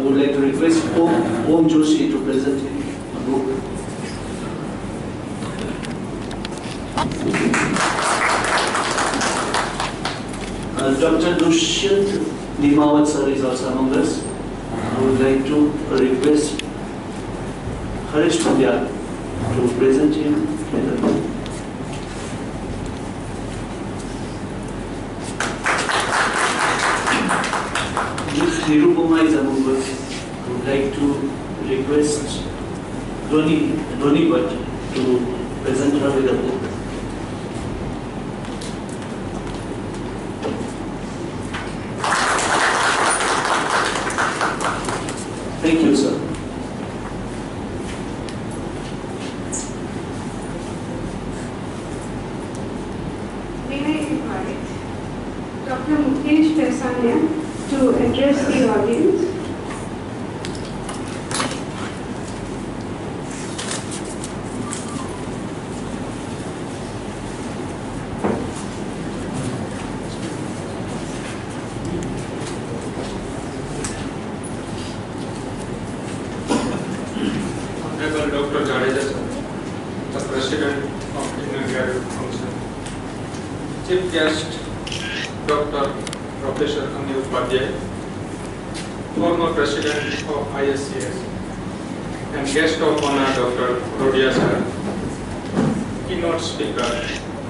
would like to request Om Joshi to present a book. Dr. Dushyant Nimawat sir is also among us. I would like to request Harish Pandya to present him in the book. Nirupama is among us. I would like to request Dhoni Bhatt to present her with a book. Thank you, sir. May I invite Dr. Mukesh Pesania to address the audience? Dr. Jagdish, the President of Indian Graduate Council. Chief guest, Dr. Professor Anil Upadhyay, former President of ISCS, and guest of honor, Dr. Rodia sir, keynote speaker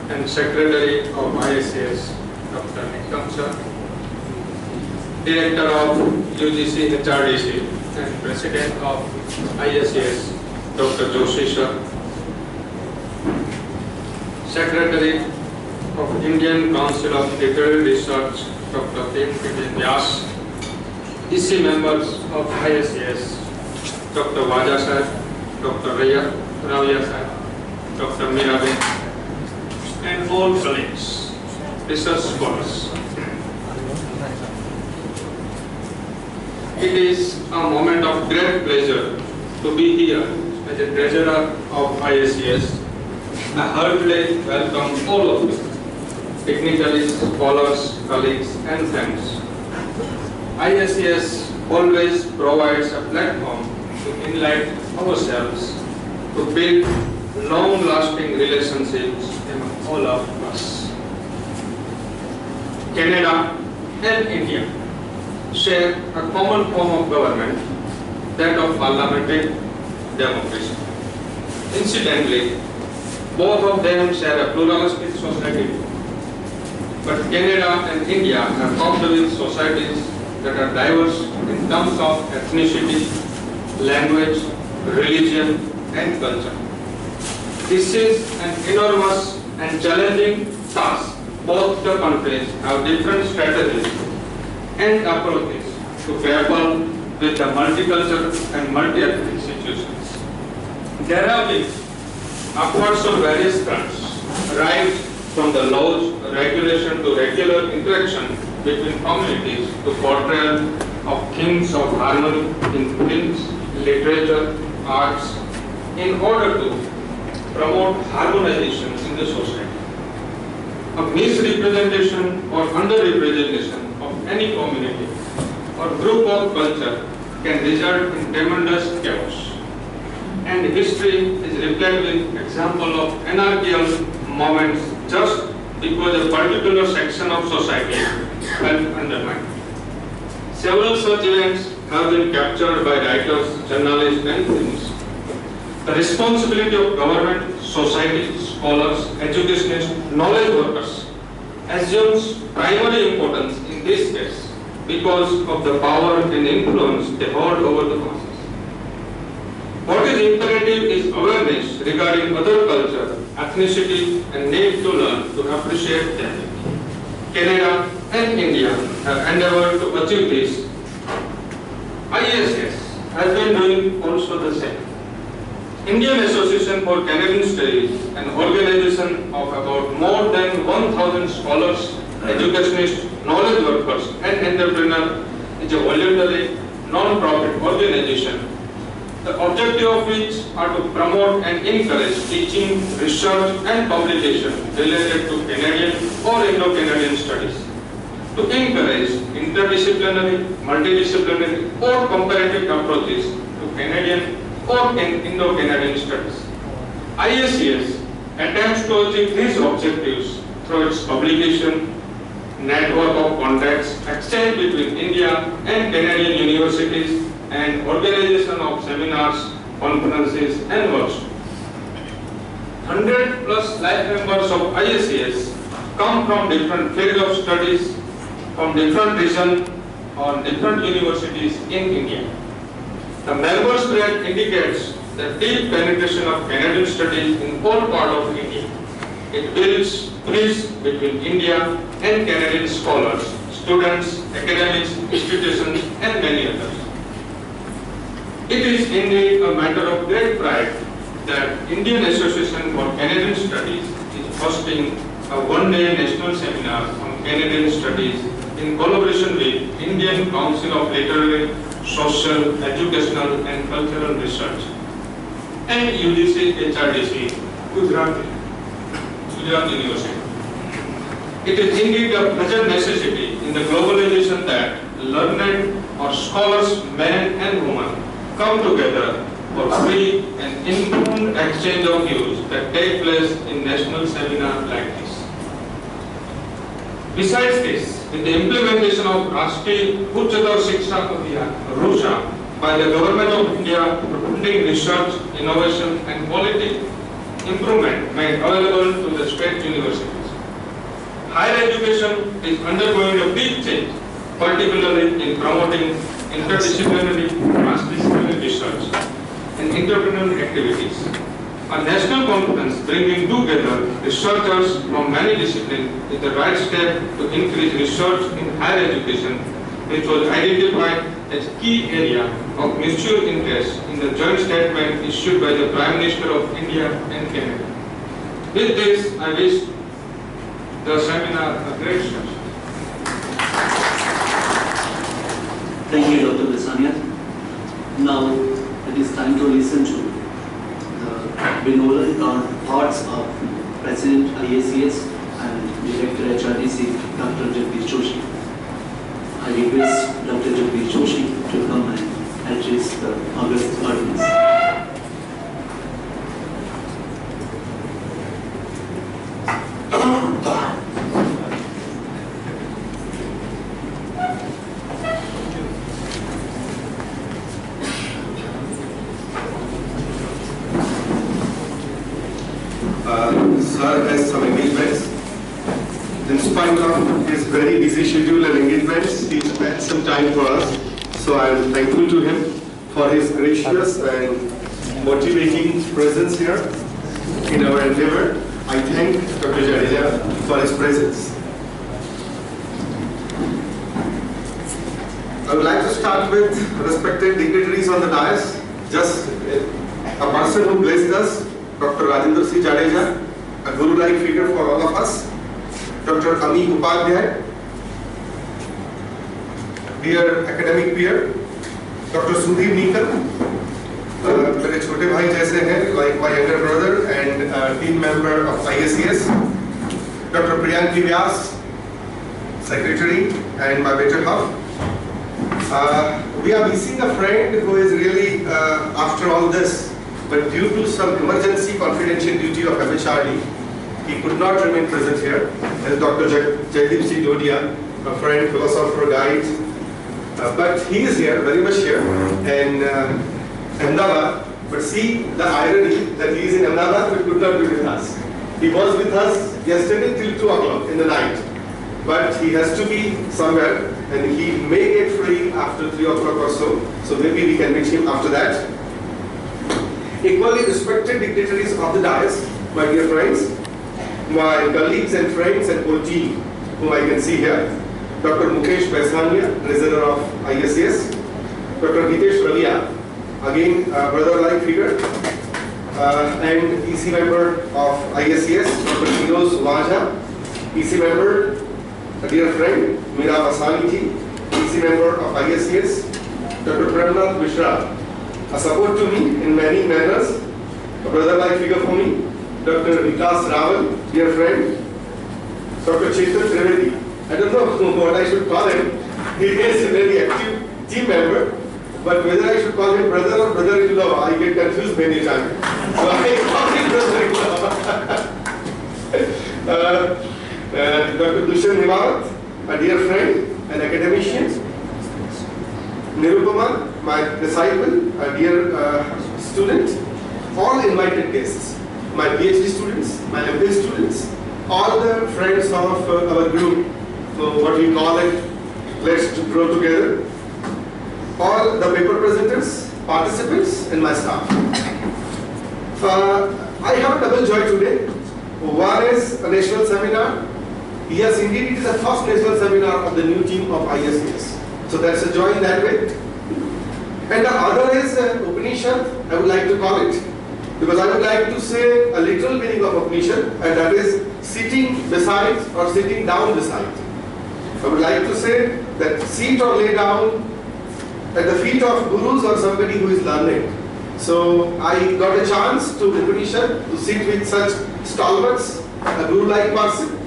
and Secretary of ISCS, Dr. Nikam sir, Director of UGC HRDC and President of ISCS, Dr. Joshi sir, Secretary of Indian Council of Literary Research, Dr. P. Vyas, EC members of ISCS, Dr. Vaja sir, Dr. Ravya sir, Dr. Mirabe, and all colleagues, research scholars. It is a moment of great pleasure to be here as a treasurer of ISCS. I heartily welcome all of you, dignitaries, scholars, colleagues, and friends. ISCS always provides a platform to enlighten ourselves, to build long-lasting relationships among all of us. Canada and India share a common form of government, that of parliamentary democracy. Incidentally, both of them share a pluralistic society, but Canada and India are formed with societies that are diverse in terms of ethnicity, language, religion, and culture. This is an enormous and challenging task. Both the countries have different strategies and approaches to grapple with the multicultural and multi-ethnic situations. There have been efforts on various fronts, right from the laws, regulation to regular interaction between communities to portrayal of themes of harmony in films, literature, arts, in order to promote harmonization in the society. A misrepresentation or underrepresentation of any community or group of culture can result in tremendous chaos. And history is replete with examples of anarchical moments just because a particular section of society felt undermined. Several such events have been captured by writers, journalists, and films. The responsibility of government, society, scholars, educationists, knowledge workers assumes primary importance in this case because of the power and influence they hold over the masses. What is imperative is awareness regarding other culture, ethnicity, and need to learn to appreciate them. Canada and India have endeavored to achieve this. ISS has been doing also the same. Indian Association for Canadian Studies, an organization of about more than 1,000 scholars, educationists, knowledge workers, and entrepreneurs, is a voluntary non-profit organization, the objective of which are to promote and encourage teaching, research, and publication related to Canadian or Indo-Canadian studies. to encourage interdisciplinary, multidisciplinary or comparative approaches to Canadian or Indo-Canadian studies. IACS attempts to achieve these objectives through its publication, network of contacts, exchange between India and Canadian universities, and organization of seminars, conferences and workshops. 100 plus life members of IACS come from different fields of studies, from different regions or different universities in India. The members' grade indicates the deep penetration of Canadian studies in all parts of India. It builds bridges between India and Canadian scholars, students, academics, institutions and many others. It is indeed a matter of great pride that Indian Association for Canadian Studies is hosting a one-day national seminar on Canadian studies in collaboration with Indian Council of Literary, Social, Educational and Cultural Research and UGC HRDC, Gujarat University. It is indeed a present necessity in the globalization that learned or scholars, men and women, come together for free and informed exchange of views that take place in national seminars like this. Besides this, with the implementation of Rashtriya Uच्चतर Shiksha Abhiyan (RUSHA) by the Government of India, promoting research, innovation and quality improvement made available to the state universities. Higher education is undergoing a big change, particularly in promoting interdisciplinary, transdisciplinary research and entrepreneurial activities. A national conference bringing together researchers from many disciplines is the right step to increase research in higher education, which was identified as key area of mutual interest in the joint statement issued by the Prime Minister of India and Canada. With this, I wish the seminar a great success. Thank you, Dr. Besania. Now it is time to listen to the benevolent thoughts of President IACS and Director HRDC, Dr. Jagdish Joshi. I request Dr. Jagdish Joshi to come and address the august audience. Sir has some engagements. In spite of his very busy schedule and engagements, he spent some time for us. So I am thankful to him for his gracious and motivating presence here in our endeavor. I thank Dr. Jagdish for his presence. I would like to start with respected dignitaries on the dais. Just a person who blessed us, Dr. Rajendra C. Jadeja, a guru-like figure for all of us. Dr. Ami Upadhyay, dear academic peer. Dr. Sudhir Nikal, मेरे छोटे भाई जैसे हैं, like my younger brother and team member of IACS. Dr. Priyanki Vyas, secretary and my better half. We are missing a friend who is really, after all this, but due to some emergency confidential duty of MHRD, he could not remain present here. As Dr. Jagdish C. Dodia, a friend, philosopher, guide. But he is here, very much here, in Ahmedabad. But see the irony that he is in Ahmedabad but could not be with us. He was with us yesterday till 2 o'clock in the night. But he has to be somewhere and he may get free after 3 o'clock or so. So maybe we can meet him after that. Equally respected dignitaries of the dais, my dear friends, my colleagues and friends and whole team, whom I can see here. Dr. Mukesh Paisania, treasurer of IACS. Dr. Hitesh Ralia, again a brother-like figure, and EC member of IACS. Dr. Firoz Waja, EC member, a dear friend, Meera Vasani ji, EC member of IACS. Dr. Premnath Mishra, a support to me in many manners, a brother-like figure for me. Dr. Vikas Rawal, dear friend. Dr. Chetan Trivedi, I don't know what I should call him. He is a very active team member, but whether I should call him brother or brother-in-law, I get confused many times. So I call him brother-in-law. Dr. Dushyant Nimawat, a dear friend, an academician. Nirupama, my disciple, a dear student. All invited guests, my PhD students, my MPhil students, all the friends of our group, so what we call it, let's grow together. All the paper presenters, participants, and my staff. I have a double joy today. One is a national seminar. Yes, indeed, it is the first national seminar of the new team of ISCS. So that's a joy in that way. And the other is Upanishad, I would like to call it, because I would like to say a literal meaning of Upanishad, and that is sitting beside or sitting down beside. I would like to say that sit or lay down at the feet of gurus or somebody who is learning. So I got a chance to Upanishad to sit with such stalwarts, a guru-like person.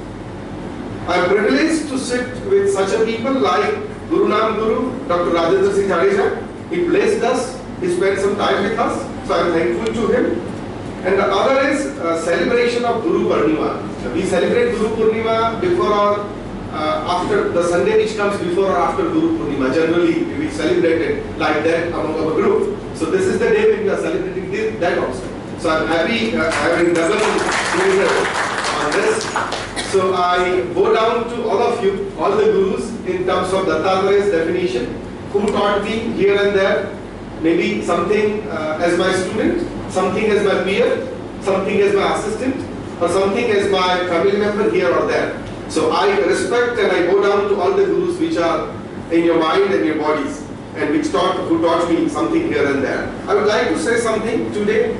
I am privileged to sit with such a people like Guru Nam Guru, Dr. Rajendra Singh Jadeja. He blessed us, he spent some time with us, so I am thankful to him. And the other is celebration of Guru Purnima. We celebrate Guru Purnima before or after the Sunday which comes before or after Guru Purnima. Generally, we celebrate it like that among our group. So this is the day when we are celebrating that also. So I am happy having double pleasure on this. So I bow down to all of you, all the gurus, in terms of Dattatraya's definition, who taught me here and there, maybe something as my student, something as my peer, something as my assistant, or something as my family member here or there. So I respect and I bow down to all the gurus which are in your mind and your bodies, and who taught me something here and there. I would like to say something today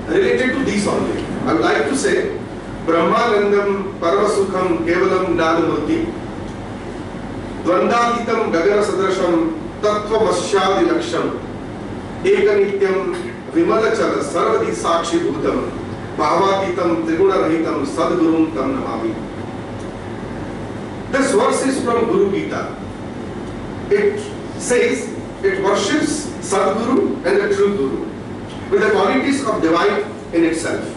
related to these only. I would like to say, Brahmanandam Paramasukham Kevalam Gnanamurti Dvandatitam Gagana Sadrasham Tattva Masyadi Laksham Ekanityam Vimalachala Sarvadi Sakshi Bhutam Bhavatitam Triguna Rahitam Sadgurum Tam Namami. This verse is from Guru Gita. It says it worships Sadguru and the true Guru with the qualities of divine in itself.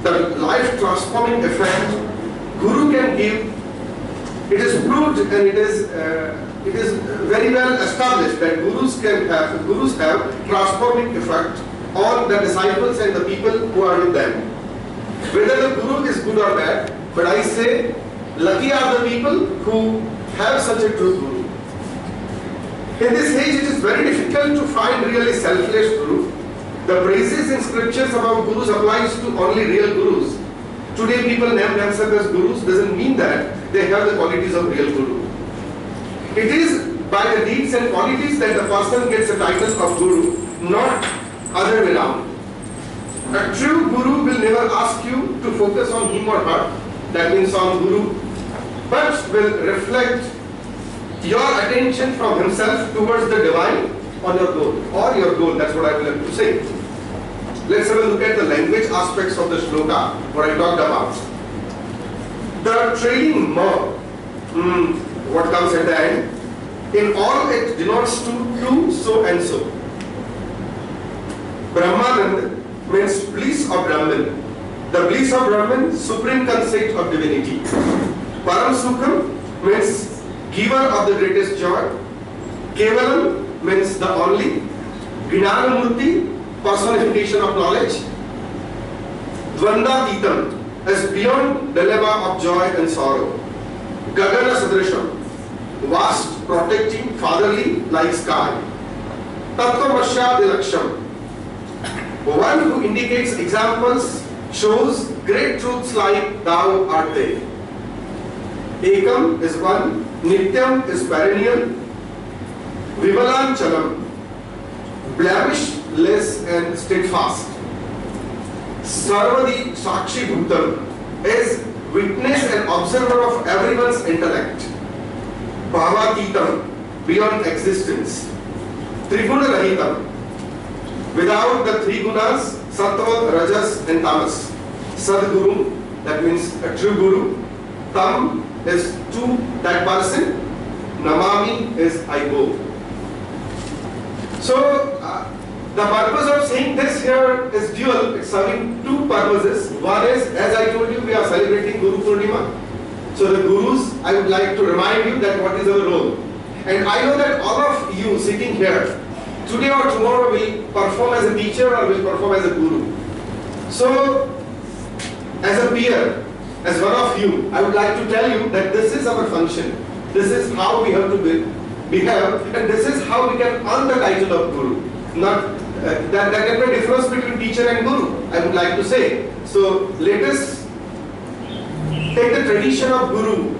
The life transforming effect Guru can give, it is proved and it is very well established that Gurus have transforming effect on the disciples and the people who are with them. Whether the Guru is good or bad, but I say lucky are the people who have such a true Guru. In this age, it is very difficult to find really selfless Guru. The praises in scriptures about Gurus applies to only real Gurus. Today people name themselves as Gurus doesn't mean that they have the qualities of real Guru. It is by the deeds and qualities that the person gets the title of Guru, not other way around. A true Guru will never ask you to focus on him or her, that means on Guru, but will reflect your attention from himself towards the divine on your goal, or your goal, that's what I will have to say. Let's have a look at the language aspects of the shloka, what I talked about. The trailing ma, what comes at the end, in all it denotes to so and so. Brahmanand means bliss of Brahman. The bliss of Brahman, supreme conceit of divinity. Param Sukham means giver of the greatest joy. Kevalam means the only. Gnanamurti, personification of knowledge. Dvandatitam is beyond dilemma of joy and sorrow. Gagana Sadrasham, vast, protecting, fatherly, like sky. Tattva Masyadi Laksham, one who indicates examples, shows great truths like thou art there. Ekam is one, Nityam is perennial, Vimalanchalam, blemishless and steadfast. Sarvadi Sakshi Bhutam is witness and observer of everyone's intellect. Bhavatitam, beyond existence. Triguna Rahitam, without the three gunas, Sattva, Rajas and Tamas. Sadguru, that means a true Guru. Tam is to that person. Namami is I go. So the purpose of saying this here is dual. It's serving two purposes. One is, as I told you, we are celebrating Guru Purnima. So the Gurus, I would like to remind you that what is our role. And I know that all of you sitting here, today or tomorrow will perform as a teacher or will perform as a Guru. So, as a peer, as one of you, I would like to tell you that this is our function. This is how we have to behave, and this is how we can earn the title of Guru. Not that can be a difference between teacher and Guru, I would like to say. So let us take the tradition of Guru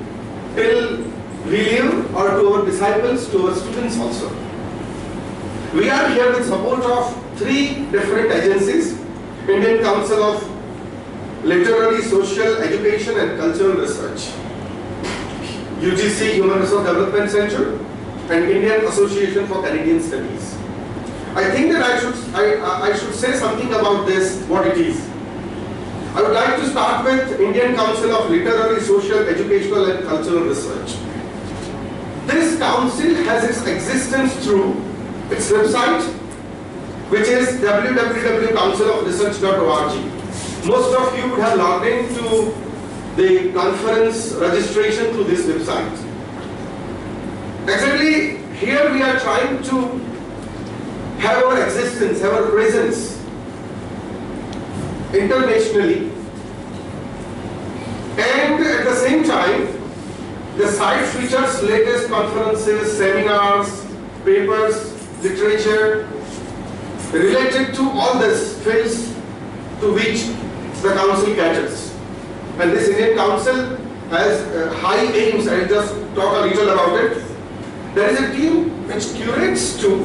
till we live, or to our disciples, to our students also. We are here with support of 3 different agencies: Indian Council of Literary, Social, Education and Cultural Research, UGC Human Resource Development Center, and Indian Association for Canadian Studies. I think that I should say something about this, what it is. I would like to start with Indian Council of Literary, Social, Educational and Cultural Research. This council has its existence through its website, which is www.councilofresearch.org. Most of you would have logged into the conference registration through this website. Exactly, here we are trying to have our existence, have our presence internationally, and at the same time, the site features latest conferences, seminars, papers, literature related to all these fields to which the council caters. And this Indian Council has high aims. I will just talk a little about it. There is a team which curates to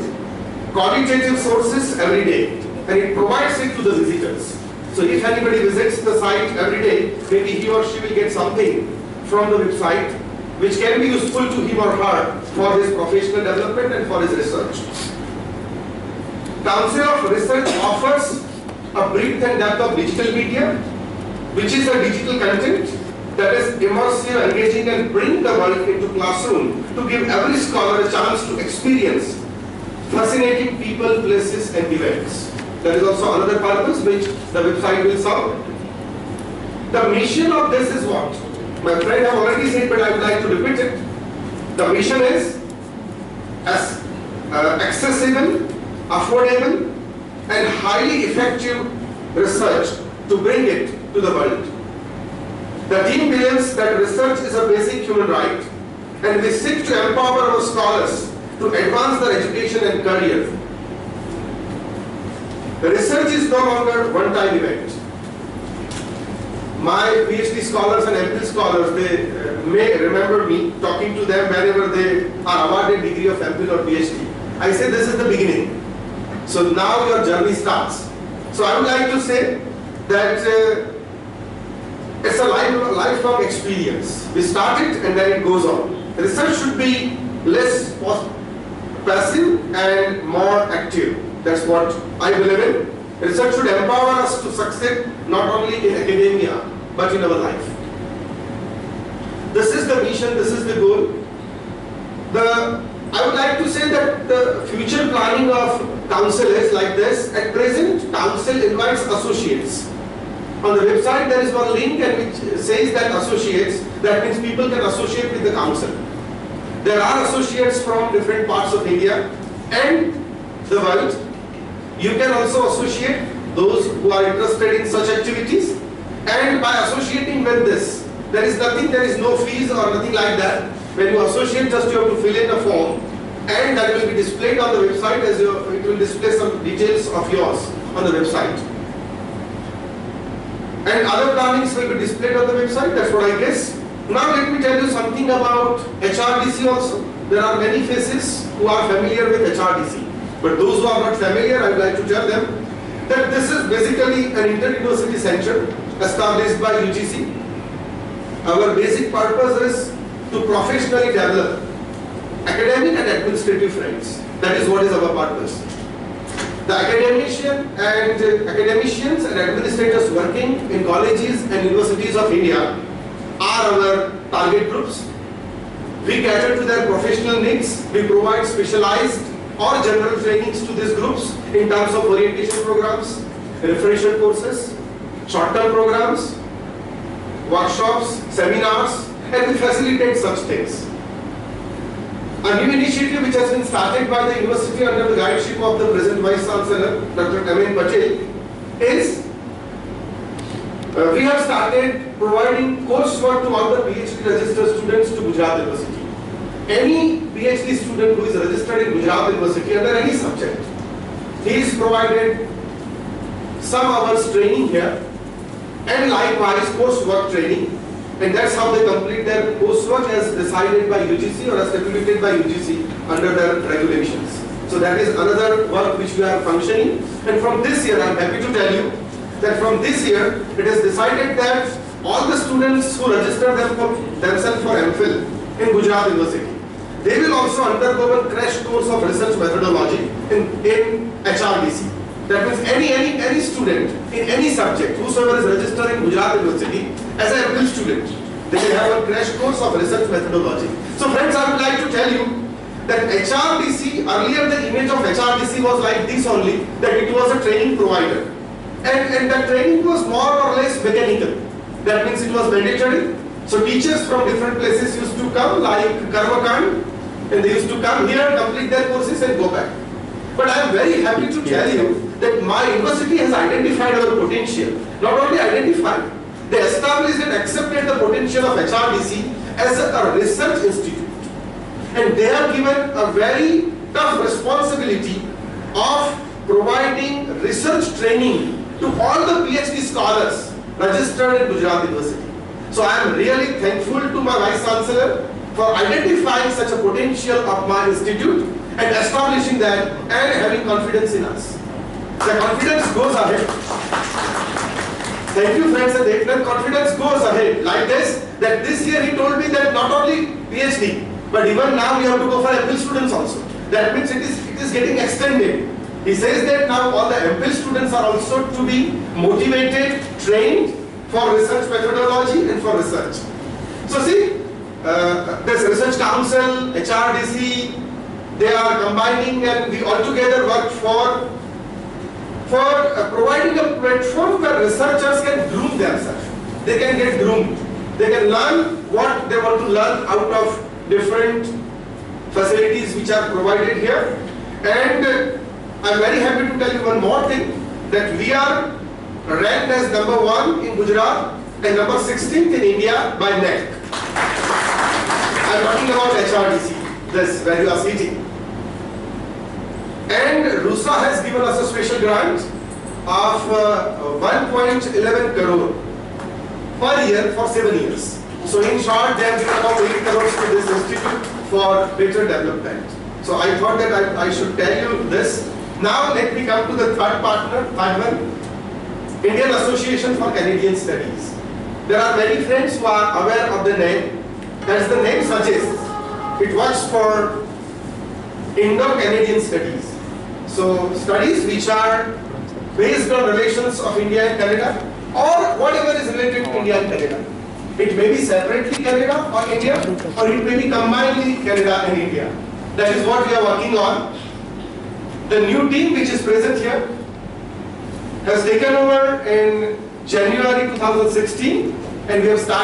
qualitative sources every day, and it provides it to the visitors. So if anybody visits the site every day, maybe he or she will get something from the website which can be useful to him or her for his professional development and for his research. Council of Research offers a breadth and depth of digital media, which is a digital content that is immersive, engaging and bring the world into classroom to give every scholar a chance to experience fascinating people, places and events. There is also another purpose which the website will serve. The mission of this is what? My friend have already said, but I would like to repeat it. The mission is as accessible, affordable and highly effective research to bring it to the world. The team believes that research is a basic human right, and we seek to empower our scholars to advance their education and career. The research is no longer one-time event. My PhD scholars and MPhil scholars, they may remember me talking to them whenever they are awarded degree of MPhil or PhD. I say this is the beginning. So now your journey starts. So I would like to say that it's a lifelong experience. We start it and then it goes on. Research should be less passive and more active. That's what I believe in. Research should empower us to succeed not only in academia but in our life. This is the mission, this is the goal. I would like to say that the future planning of council is like this. At present, council invites associates. On the website there is one link and which says that associates, that means people can associate with the council. There are associates from different parts of India and the world. You can also associate those who are interested in such activities, and by associating with this, there is no fees or nothing like that. When you associate, just you have to fill in a form and that will be displayed on the website as it will display some details of yours on the website. And other plannings will be displayed on the website, that's what I guess. Now let me tell you something about HRDC also. There are many faces who are familiar with HRDC. But those who are not familiar, I would like to tell them that this is basically an inter-university center established by UGC. Our basic purpose is to professionally develop academic and administrative friends. That is what is our purpose. The academicians and administrators working in colleges and universities of India are our target groups. We cater to their professional needs. We provide specialized or general trainings to these groups in terms of orientation programs, refresher courses, short-term programs, workshops, seminars, and we facilitate such things. A new initiative which has been started by the university under the guideship of the present Vice Chancellor, Dr. M.N. Patel, is we have started providing coursework to all the PhD registered students to Gujarat University. Any PhD student who is registered in Gujarat University under any subject, he is provided some hours training here and likewise coursework training, and that's how they complete their coursework as decided by UGC or as stipulated by UGC under their regulations. So that is another work which we are functioning, and from this year I am happy to tell you that from this year it is decided that all the students who register themselves for MPhil in Gujarat University, they will also undergo a crash course of research methodology in HRDC. That means any student in any subject, whosoever is registered in Gujarat University as an MPhil student, they will have a crash course of research methodology. So friends, I would like to tell you that HRDC, earlier the image of HRDC was like this only, that it was a training provider. And the training was more or less mechanical. That means it was mandatory. So teachers from different places used to come like Karmakand, and they used to come here, complete their courses and go back. But I am very happy to tell you that my university has identified our potential. Not only identified, they established and accepted the potential of HRDC as a research institute. And they have given a very tough responsibility of providing research training to all the PhD scholars registered in Gujarat University. So I am really thankful to my Vice Chancellor for identifying such a potential of my institute and establishing that and having confidence in us. The confidence goes ahead. Thank you friends, and the confidence goes ahead like this, that this year he told me that not only PhD, but even now we have to go for MPhil students also. That means it is getting extended. He says that now all the MPhil students are also to be motivated, trained for research methodology and for research. So see, this Research Council, HRDC, they are combining, and we all together work for providing a platform where researchers can groom themselves. They can get groomed. They can learn what they want to learn out of different facilities which are provided here. And I am very happy to tell you one more thing, that we are ranked as #1 in Gujarat and #16th in India by NEC. I am talking about HRDC, this where you are sitting. And RUSA has given us a special grant of 1.11 crore per year for 7 years. So in short, they have given about 8 crores to this institute for better development. So I thought that I should tell you this. Now let me come to the third one, Indian Association for Canadian Studies. There are many friends who are aware of the name. As the name suggests, it works for Indo-Canadian Studies. So studies which are based on relations of India and Canada, or whatever is related to India and Canada. It may be separately Canada or India, or it may be combinedly Canada and India. That is what we are working on. The new team which is present here has taken over in January 2016, and we have started